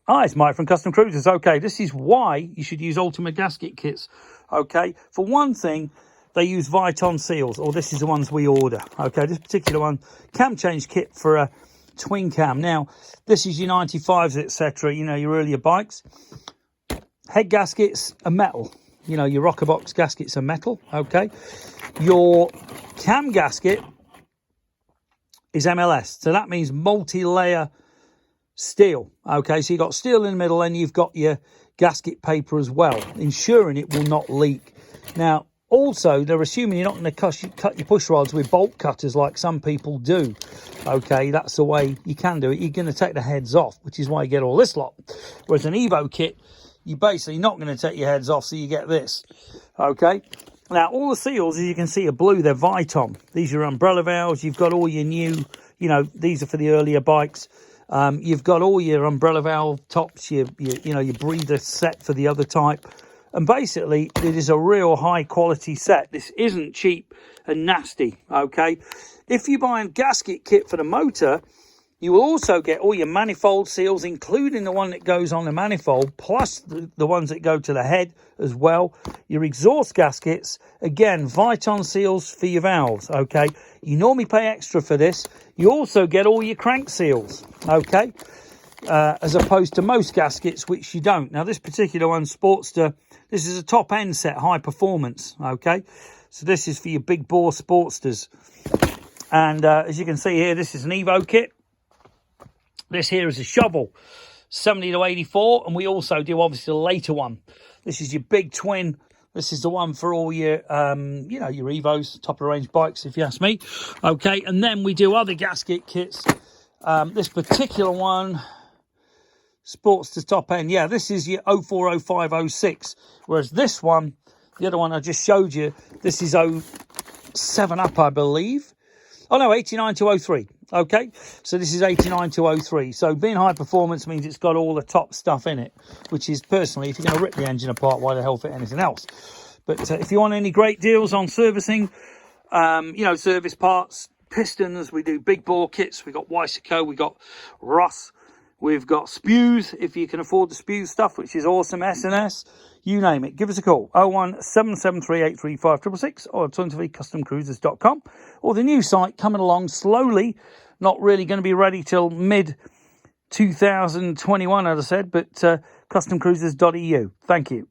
Hi, it's Mike from Custom Cruisers. Okay, this is why you should use Ultimate Gasket Kits. Okay, for one thing, they use Viton seals, or this is the ones we order. Okay, this particular one, cam change kit for a twin cam. Now, this is your 95s, etc., you know, your earlier bikes. Head gaskets are metal. You know, your rocker box gaskets are metal. Okay, your cam gasket is MLS, so that means multi-layer steel. Okay, so you've got steel in the middle and you've got your gasket paper as well, ensuring it will not leak. Now, also, they're assuming you're not going to cut your push rods with bolt cutters like some people do. Okay, that's the way you can do it. You're going to take the heads off, which is why you get all this lot. Whereas an Evo kit, you're basically not going to take your heads off, so you get this. Okay, now all the seals, as you can see, are blue. They're Viton. These are umbrella valves. You've got all your new, you know, these are for the earlier bikes. You've got all your umbrella valve tops, your breather set for the other type. And basically, it is a real high quality set. This isn't cheap and nasty, okay? If you buy a gasket kit for the motor, you will also get all your manifold seals, including the one that goes on the manifold, plus the ones that go to the head as well. Your exhaust gaskets, again, Viton seals for your valves, okay? You normally pay extra for this. You also get all your crank seals, okay? As opposed to most gaskets, which you don't. Now, this particular one, Sportster, this is a top-end set, high performance, okay? So this is for your big bore Sportsters. And as you can see here, this is an Evo kit. This here is a shovel, 70 to 84, and we also do, obviously, the later one. This is your big twin. This is the one for all your, you know, your Evos, top-of-the-range bikes, if you ask me. Okay, and then we do other gasket kits. This particular one, Sportster top end. Yeah, this is your 040506, whereas this one, the other one I just showed you, this is 07 up, I believe. Oh, no, 89203. Okay, so this is 89203. So being high performance means it's got all the top stuff in it, which is, personally, if you're going to rip the engine apart, why the hell fit anything else? But if you want any great deals on servicing, you know, service parts, pistons, we do big bore kits. We've got Weisico, we've got Ross, we've got Spews, if you can afford the Spews stuff, which is awesome, S&S, you name it. Give us a call, 01773835666, or alternatively customcruisers.com, or the new site coming along slowly, not really going to be ready till mid-2021, as I said, but customcruisers.eu. Thank you.